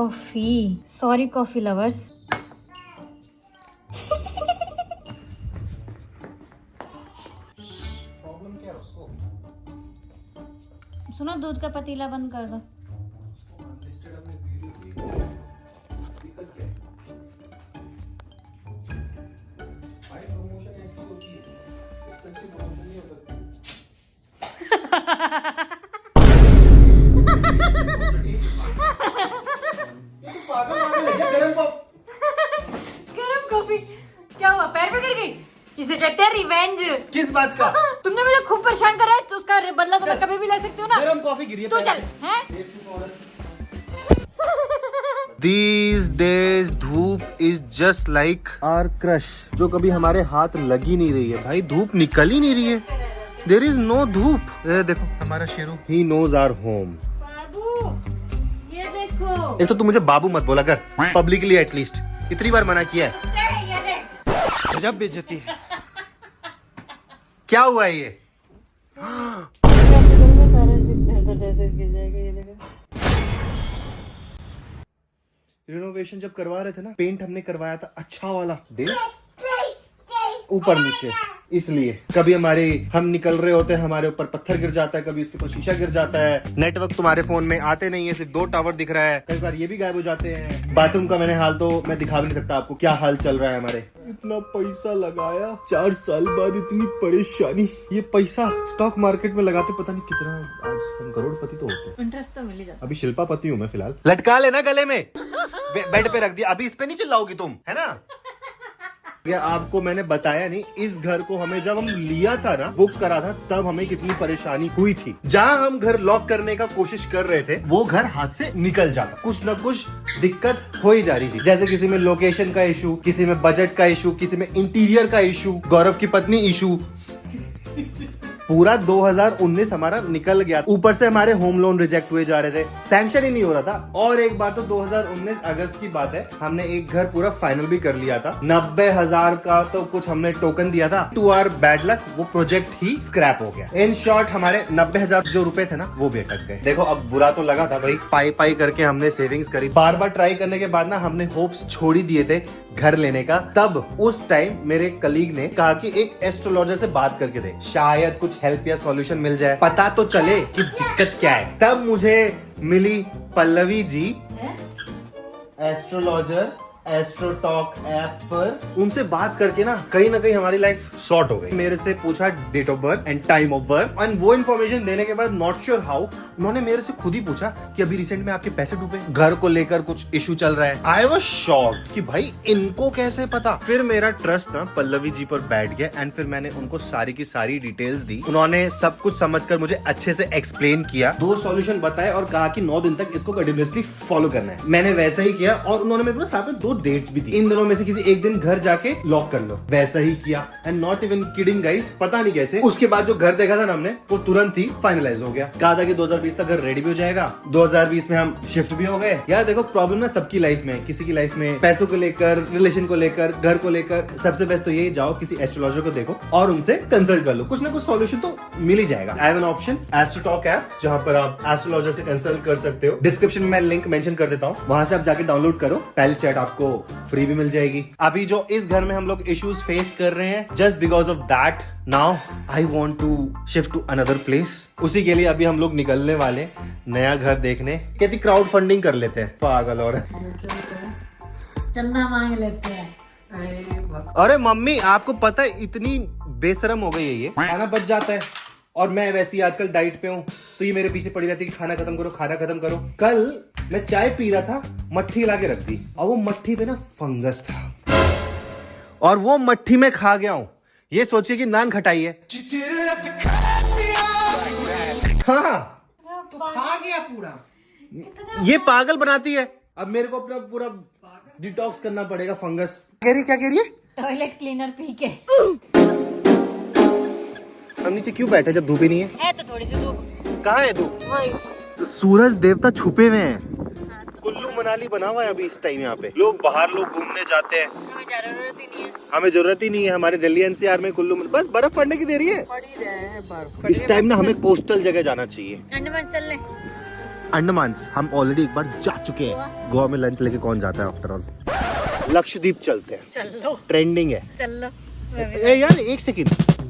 Coffee. Sorry coffee lovers. Problem क्या है उसको? सुनो, दूध का पतीला बंद कर दो। गरम कॉफी क्या हुआ? पैर पे गिर गई? इसे कहते हैं रिवेंज। किस बात का? तुमने मुझे खूब परेशान करा है, तो उसका बदला तो मैं कभी भी ले सकती हूँ ना। गरम कॉफी गिरी है। तू चल हैं? These days धूप is just like our crush, जो कभी हमारे हाथ लग ही नहीं रही है। भाई धूप निकल ही नहीं रही है। There is no धूप। ये देखो हमारा Sheru, he knows our home। बाबू ये देखो। एक तो तू मुझे बाबू मत बोला कर, पब्लिकली एटलीस्ट। इतनी बार मना किया है। ये देख। गजब बेइज्जती। क्या हुआ है ये? रिनोवेशन जब करवा रहे थे ना, पेंट हमने करवाया था अच्छा वाला, ऊपर नीचे, इसलिए कभी हम निकल रहे होते हैं, हमारे ऊपर पत्थर गिर जाता है, कभी उसके ऊपर शीशा गिर जाता है, नेटवर्क तुम्हारे फोन में आते नहीं है, सिर्फ 2 टावर दिख रहा है, कई बार ये भी गायब हो जाते हैं। बाथरूम का मैंने हाल तो मैं दिखा भी नहीं सकता आपको, क्या हाल चल रहा है हमारे। इतना पैसा लगाया, 4 साल बाद इतनी परेशानी। ये पैसा स्टॉक मार्केट में लगाते पता नहीं कितना, आज हम करोड़पति तो होते हैं। इंटरेस्ट तो मिल ही जाता। अभी शिल्पा पति हूँ मैं फिलहाल। लटका लेना गले में, बेड पे रख दिया, अभी इस पे नहीं चिल्लाओगी तुम, है ना? ये आपको मैंने बताया नहीं, इस घर को हमें जब हम लिया था ना, बुक करा था, तब हमें कितनी परेशानी हुई थी। जहाँ हम घर लॉक करने का कोशिश कर रहे थे, वो घर हाथ से निकल जाता, कुछ न कुछ दिक्कत हो ही जा रही थी। जैसे किसी में लोकेशन का इशू, किसी में बजट का इशू, किसी में इंटीरियर का इशू, गौरव की पत्नी इशू। पूरा 2019 हमारा निकल गया। ऊपर से हमारे होम लोन रिजेक्ट हुए जा रहे थे, सैंक्शन ही नहीं हो रहा था। और एक बार तो 2019 अगस्त की बात है, हमने एक घर पूरा फाइनल भी कर लिया था। 90,000 का तो कुछ हमने टोकन दिया था। टू आवर बैड लक वो प्रोजेक्ट ही स्क्रैप हो गया। इन शॉर्ट हमारे 90,000 जो रुपए थे ना, वो भी अटक गए। देखो अब बुरा तो लगा था भाई, पाई पाई करके हमने सेविंग्स करी। बार बार ट्राई करने के बाद ना हमने होप्स छोड़ ही दिए थे घर लेने का। तब उस टाइम मेरे कलीग ने कहा कि एक एस्ट्रोलॉजर से बात करके दे, शायद कुछ हेल्प या सॉल्यूशन मिल जाए, पता तो चले कि दिक्कत क्या है। तब मुझे मिली Pallavi ji, astrologer, AstroTalk app पर। उनसे बात करके ना कहीं हमारी लाइफ सॉर्ट हो गई। मेरे से पूछा date of birth and time of birth, and वो इन्फॉर्मेशन देने के बाद नॉट श्योर हाउ उन्होंने मेरे से खुद ही पूछा कि अभी रिसेंट में आपके पैसे डूबे, घर को लेकर कुछ इशू चल रहा है। आई वाज शॉक्ड कि भाई इनको कैसे पता। फिर मेरा ट्रस्ट ना पल्लवी जी पर बैठ गया, एंड फिर मैंने उनको सारी की सारी डिटेल्स दी। उन्होंने सब कुछ समझकर मुझे अच्छे से एक्सप्लेन किया, 2 सॉल्यूशन बताए और कहा कि 9 दिन तक इसको कंटिन्यूअसली फॉलो करना है। मैंने वैसा ही किया और उन्होंने मेरे को साथ में 2 डेट्स भी दी, इन दोनों में से किसी एक दिन घर जाके लॉक कर लो। वैसा ही किया, and not even kidding guys, पता नहीं कैसे उसके बाद जो घर देखा था ना हमने, वो तुरंत ही फाइनलाइज हो गया। कहा था कि 2020 तक घर रेडी भी हो जाएगा, 2020 में हम शिफ्ट भी हो गए। यार देखो प्रॉब्लम ना सबकी लाइफ में, किसी की लाइफ में पैसों को लेकर, रिलेशन को लेकर, घर को लेकर। सबसे बेस्ट तो यही, जाओ किसी एस्ट्रोलॉजर को देखो और उनसे कंसल्ट कर लो, कुछ ना कुछ सॉल्यूशन तो मिल ही जाएगा। I have an option, AstroTalk app, जहां पर आप एस्ट्रोलॉजर से कंसल्ट कर सकते हो। डिस्क्रिप्शन में मैं लिंक मेंशन कर देता हूँ, वहां से आप जाके डाउनलोड करो। पहली चैट आपको फ्री भी मिल जाएगी। अभी जो इस घर में हम लोग इश्यूज फेस कर रहे हैं, just because of that now I want to shift to another place. उसी के लिए अभी हम लोग निकलने वाले नया घर देखने। कहती क्राउड फंडिंग कर लेते हैं, पागल। और चंदा मांग लेते हैं। अरे मम्मी आपको पता है इतनी बेशरम हो गई है ये, खाना बच जाता है और मैं वैसे ही आजकल डाइट पे हूँ, तो ये मेरे पीछे पड़ी रहती है कि खाना खत्म करो, खाना खत्म करो। कल मैं चाय पी रहा था, मट्ठी ला के रख दी, और वो मट्ठी पे ना फंगस था, और वो मट्ठी में खा गया हूँ। ये सोचिए कि नान खटाई है। हाँ तो खा गया पूरा। ये पागल बनाती है। अब मेरे को अपना पूरा डिटॉक्स करना पड़ेगा फंगस। क्या कह रही है? टॉयलेट क्लीनर पी के। हम नीचे क्यों बैठे जब धूप ही नहीं है? तो थोड़ी सी धूप। कहाँ है धूप? सूरज देवता छुपे हुए हैं। कुल्लू मनाली बना हुआ है अभी इस टाइम। यहाँ पे लोग बाहर लोग घूमने जाते हैं, हमें जरूरत ही नहीं है। हमें जरूरत ही नहीं है। हमारे दिल्ली एनसीआर में कुल्लू बस बर्फ पड़ने की देरी है। इस टाइम ना हमें कोस्टल जगह जाना चाहिए। अंडमान चल ले। अंडमान हम ऑलरेडी एक बार जा चुके हैं। गोवा में लंच लेके कौन जाता है आफ्टर ऑल। लक्षद्वीप चलते हैं, चलो ट्रेंडिंग है। चलो यार एक सेकंड,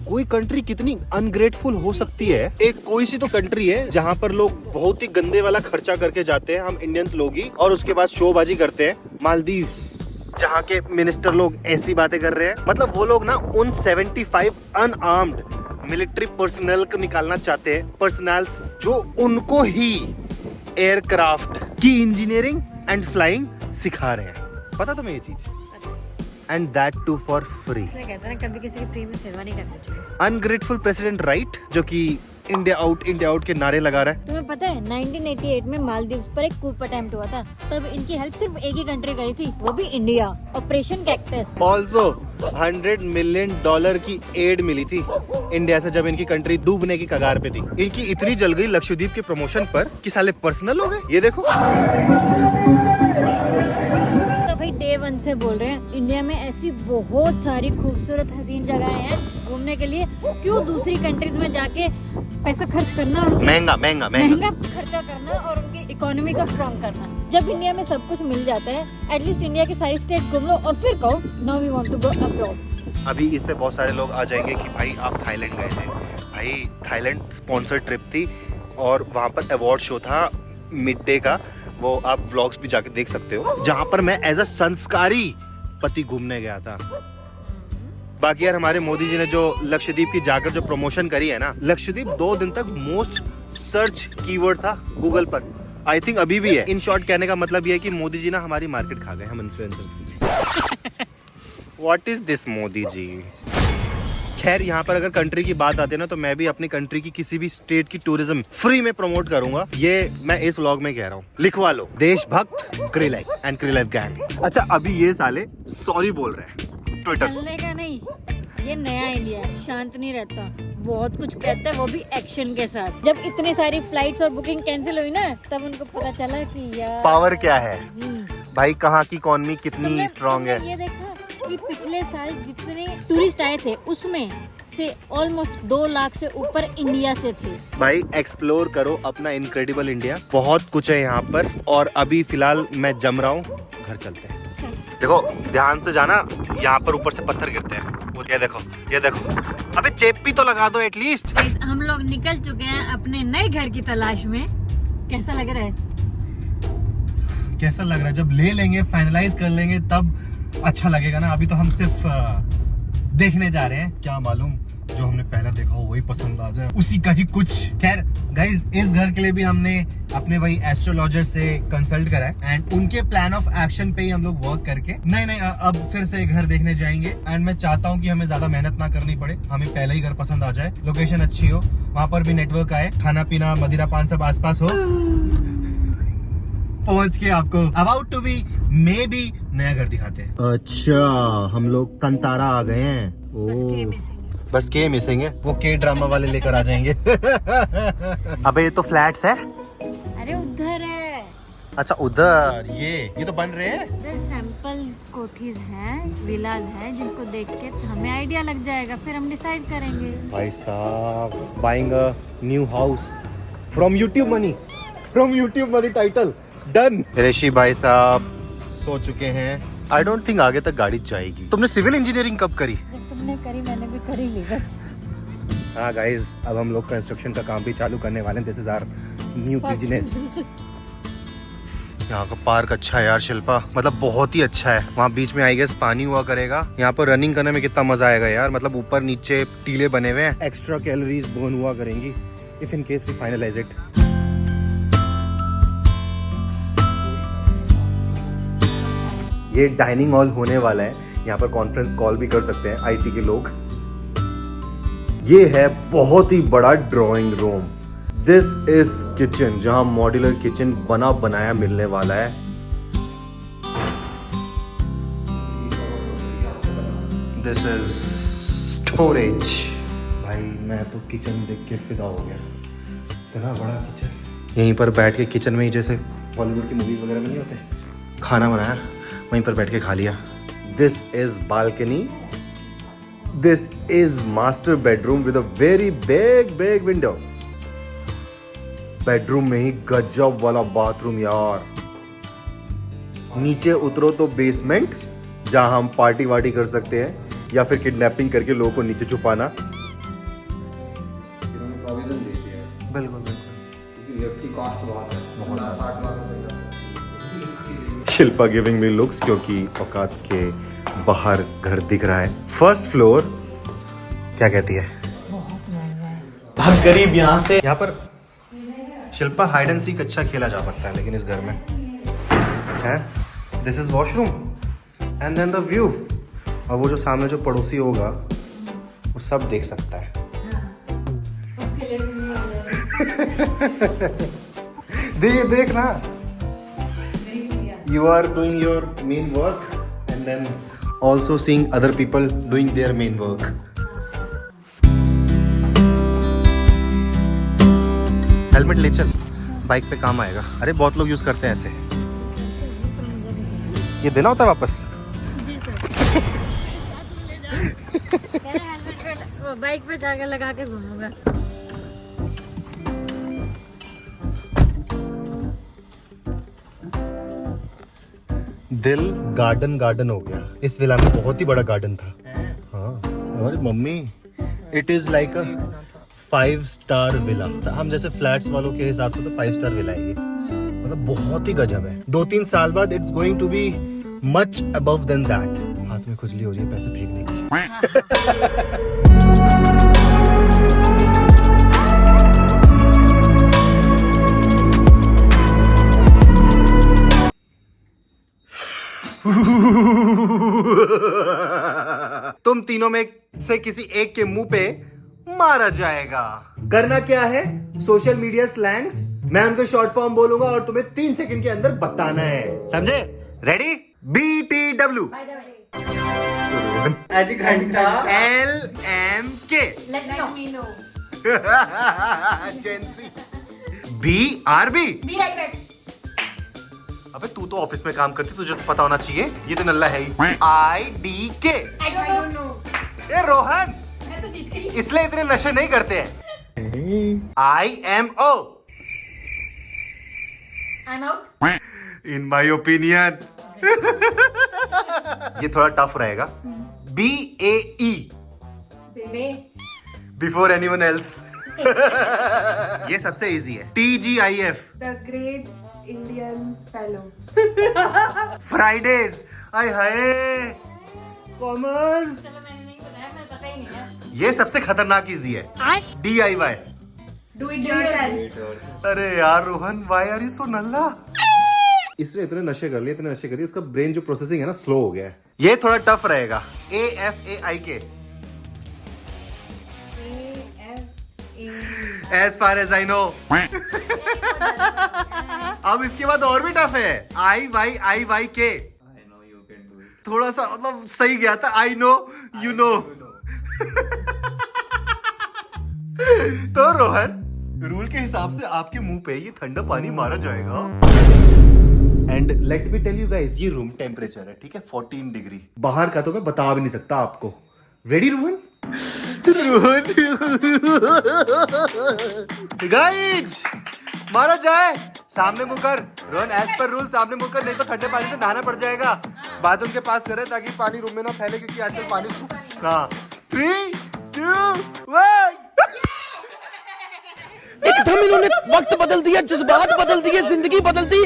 कोई कंट्री कितनी अनग्रेटफुल हो सकती है। एक कोई सी तो कंट्री है जहाँ पर लोग बहुत ही गंदे वाला खर्चा करके जाते हैं, हम इंडियंस लोग ही, और उसके बाद शोबाजी करते हैं। मालदीव्स, जहाँ के मिनिस्टर लोग ऐसी बातें कर रहे हैं, मतलब वो लोग ना उन 75 अनआर्म्ड मिलिट्री पर्सनल को निकालना चाहते हैं, पर्सनल्स जो उनको ही एयरक्राफ्ट की इंजीनियरिंग एंड फ्लाइंग सिखा रहे हैं। पता तुम्हें ये चीज? And that too for free. कहते हैं कभी किसी की फ्री में सेवा नहीं करनी चाहिए। अनग्रेटफुल प्रेसिडेंट राइट, जो कि इंडिया आउट के नारे लगा रहा है। तुम्हें पता है 1988 में मालदीव्स पर एक कूप अटेम्प्ट हुआ था, तब इनकी हेल्प सिर्फ एक ही कंट्री करी थी, वो भी India, operation cactus. Also $100 million की एड मिली थी इंडिया से जब इनकी कंट्री डूबने की कगार पे थी। इनकी इतनी जल गई लक्षद्वीप के प्रमोशन पर कि साले पर्सनल हो गए। ये देखो, तो भाई डे 1 से बोल रहे हैं, इंडिया में ऐसी बहुत सारी खूबसूरत हसीन जगह हैं घूमने के लिए, क्यों दूसरी कंट्रीज में जाके पैसा खर्च करना, महंगा खर्चा करना और उनकी इकोनॉमी को स्ट्रॉन्ग करना, जब इंडिया में सब कुछ मिल जाता है। एटलीस्ट इंडिया की सारी स्टेट्स घूम लो और फिर कहो now we want to go abroad. अभी इस पे बहुत सारे लोग आ जाएंगे कि भाई आप थाईलैंड गए थे। भाई थाईलैंड स्पॉन्सर ट्रिप थी और वहाँ पर अवार्ड शो था मिड डे का, वो आप व्लॉग्स भी जाके देख सकते हो, जहाँ पर मैं एज अ संस्कारी पति घूमने गया था। बाकी यार हमारे मोदी जी ने जो लक्षद्वीप की जाकर जो प्रमोशन करी है ना, लक्षद्वीप 2 दिन तक मोस्ट सर्च कीवर्ड था गूगल पर। आई थिंक अभी भी है। इन शॉर्ट कहने का मतलब ये है कि मोदी जी ना हमारी मार्केट खा गए, हम इन्फ्लुएंसर्स की। What is this Modi ji. खैर यहाँ पर अगर कंट्री की बात आती है ना, तो मैं भी अपनी कंट्री की किसी भी स्टेट की टूरिज्म फ्री में प्रमोट करूंगा। ये मैं इस व्लॉग में कह रहा हूँ, लिखवा लो, देशभक्त क्रिलाइफ एंड क्रिलाइफ गैंग। अच्छा अभी ये साले सॉरी बोल रहे हैं ट्विटर। चलने का नहीं, ये नया इंडिया है, शांत नहीं रहता, बहुत कुछ कहता है, वो भी एक्शन के साथ। जब इतनी सारी फ्लाइट्स और बुकिंग कैंसिल हुई ना, तब उनको पता चला कि यार पावर क्या है भाई, कहाँ की इकोनॉमी कितनी स्ट्रांग है। ये देखा कि पिछले साल जितने टूरिस्ट आए थे उसमें से ऑलमोस्ट 2 लाख से ऊपर इंडिया से थे। भाई एक्सप्लोर करो अपना इनक्रेडिबल इंडिया, बहुत कुछ है यहाँ पर। और अभी फिलहाल मैं जम रहा हूँ, घर चलते हैं। देखो ध्यान से जाना, यहाँ पर ऊपर से पत्थर गिरते हैं। वो ये देखो, अबे चेपी तो लगा दो एटलीस्ट। हम लोग निकल चुके हैं अपने नए घर की तलाश में। कैसा लग रहा है? कैसा लग रहा है? जब ले लेंगे, फाइनलाइज कर लेंगे, तब अच्छा लगेगा ना। अभी तो हम सिर्फ देखने जा रहे हैं, क्या मालूम जो हमने पहला देखा हो वही पसंद आ जाए, उसी का ही कुछ। खैर गाइज, इस घर के लिए भी हमने अपने वही एस्ट्रोलॉजर से कंसल्ट करा है एंड उनके प्लान ऑफ एक्शन पे ही हम लोग वर्क करके नहीं अब फिर से घर देखने जाएंगे। एंड मैं चाहता हूँ कि हमें ज्यादा मेहनत ना करनी पड़े, हमें पहले ही घर पसंद आ जाए, लोकेशन अच्छी हो, वहाँ पर भी नेटवर्क आए, खाना पीना मदिरा पान सब आसपास हो, पहुंच के आपको about to be maybe नया घर दिखाते हैं। अच्छा हम लोग कंतारा आ गए हैं। बस के मिसिंग है, वो के ड्रामा वाले लेकर आ जाएंगे। अबे ये तो फ्लैट्स है। अरे उधर है। अच्छा उधर, ये तो बन रहे हैं। उधर सैंपल कोठीज हैं, विलाज हैं, जिनको देख के हमें आइडिया लग जाएगा, फिर हम डिसाइड करेंगे। भाई साहब, buying a new house from YouTube money title done. Rishi भाई साहब सो चुके हैं। आई डोंट थिंक आगे तक गाड़ी जाएगी। तुमने सिविल इंजीनियरिंग कब करी? तुमने करी, मैंने भी करी ली बस। हाँ गाइस, अब हम लोग कंस्ट्रक्शन का काम भी चालू करने वाले हैं। This is our new business. यहाँ का पार्क अच्छा है यार शिल्पा, मतलब बहुत ही अच्छा है। वहाँ बीच में आई गेस पानी हुआ करेगा। यहाँ पर रनिंग करने में कितना मजा आएगा यार, मतलब ऊपर नीचे टीले बने हुए हैं, एक्स्ट्रा कैलोरीज बर्न हुआ करेंगी if in case we finalize it. ये डाइनिंग हॉल होने वाला है, यहाँ पर कॉन्फ्रेंस कॉल भी कर सकते हैं आईटी के लोग। ये है बहुत ही बड़ा drawing room. This is kitchen, जहां मॉड्यूलर किचन बना बनाया मिलने वाला है। This is storage. भाई मैं तो किचन देख के फिदा हो गया, इतना बड़ा किचन। यहीं पर बैठ के किचन में ही जैसे बॉलीवुड की मूवीज वगैरह में नहीं होते, खाना बनाया वहीं पर बैठ के खा लिया। This is balcony. This is master bedroom with a very big window. Bedroom में ही गजब वाला बाथरूम यार। नीचे उतरो तो बेसमेंट, जहां हम पार्टी वार्टी कर सकते हैं या फिर किडनैपिंग करके लोगों को नीचे छुपाना। प्रोविजन देती है बिल्कुल बिल्कुल। क्योंकि लिफ्ट की कॉस्ट बहुत है, बहुत ज़्यादा। 60 लाख रुपए का। शिल्पा गिविंग मी लुक्स, क्योंकि औकात के बाहर घर दिख रहा है। फर्स्ट फ्लोर क्या कहती है? बहुत गरीब यहाँ से। यहाँ पर शिल्पा हाइड एंड सीक अच्छा खेला जा सकता है, लेकिन इस घर में है। This is washroom and then the view, और वो जो सामने जो पड़ोसी होगा वो सब देख सकता है। देख ना, you are doing your main work and then also seeing other people doing their main work. Helmet ले चल, बाइक पे काम आएगा। अरे बहुत लोग यूज करते हैं ऐसे। ये देना होता है वापस। बाइक पे जाकर लगा के घूमूंगा। दिल गार्डन गार्डन हो गया। इस विला में बहुत ही बड़ा गार्डन था। हाँ अरे mummy, it is like a 5 star villa. हम जैसे फ्लैट्स वालों के हिसाब से तो 5 स्टार विला है ये। मतलब बहुत ही गजब है। 2-3 साल बाद it's going to be much above than that. हाथ में खुजली हो रही है पैसे फेंकने की। तुम तीनों में से किसी एक के मुंह पे मारा जाएगा। करना क्या है? सोशल मीडिया स्लैंग्स, मैं उनको शॉर्ट फॉर्म बोलूंगा और तुम्हें 3 सेकंड के अंदर बताना है, समझे? रेडी? BTW, घंटा, LMK, जेंसी, BRB। अबे तू तो ऑफिस में काम करती, तुझे तो पता होना चाहिए। ये तो नल्ला है ही। IDK। ए रोहन, इसलिए इतने नशे नहीं करते हैं। IMO। इन माई ओपिनियन ये थोड़ा टफ रहेगा। BAE, before anyone else. ये सबसे इजी है। TGIF, The Great Indian Fellow. Fridays. I hi, commerce. ये सबसे खतरनाक इजी है। DIY, Do it yourself. अरे यार Rohan, why are you so नल्ला? इसने इतने नशे कर लिए, इतने नशे कर लिए, इसका ब्रेन जो प्रोसेसिंग है ना स्लो हो गया है। ये थोड़ा टफ रहेगा। AFAIK, as far as I know। अब इसके बाद और भी टफ है। IYIYK, थोड़ा सा मतलब सही गया था। I know you know। तो रोहन, रूल के हिसाब से आपके मुंह पे ये ठंडा पानी मारा जाएगा। And let me tell you guys, ये रूम टेम्परेचर है, ठीक है, 14 डिग्री। बाहर का तो मैं बता भी नहीं सकता आपको। रेडी रोहन? रोहन गाइस, मारा जाए। सामने मुंह कर रोहन, एज पर रूल सामने मुंह कर, नहीं तो ठंडे पानी से नहाना पड़ जाएगा। बाथरूम के पास करे ताकि पानी रूम में ना फैले, क्योंकि आजकल पानी सूख। हाँ 3, 2, 1। एकदम इन्होंने वक्त बदल दिया, जज्बात बदल दिए, जिंदगी बदल दी।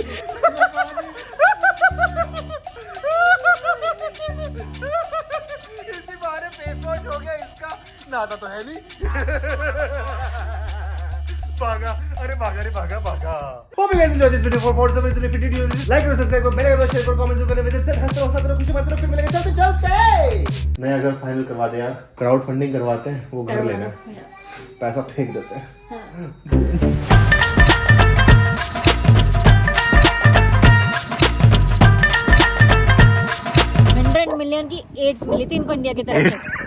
इसी बहाने फेस वॉश हो गया इसका। नहाता तो है नहीं। भागा, अरे भागा रे भागा भागा। Hope you guys enjoyed this video. For more videos, if you did, like और सब्सक्राइब करो, बेल आइकन शेयर करो, कमेंट जरूर करें। विद दिस सेड, हंसते रहो, साथ रहो, खुशी बात रहो, फिर मिलेंगे चलते चलते। नया घर फाइनल करवा दे यार, क्राउड फंडिंग करवाते हैं, वो घर लेना है, पैसा फेंक देते हैं। 100 मिलियन की एड्स मिली थी इनको इंडिया की तरफ से।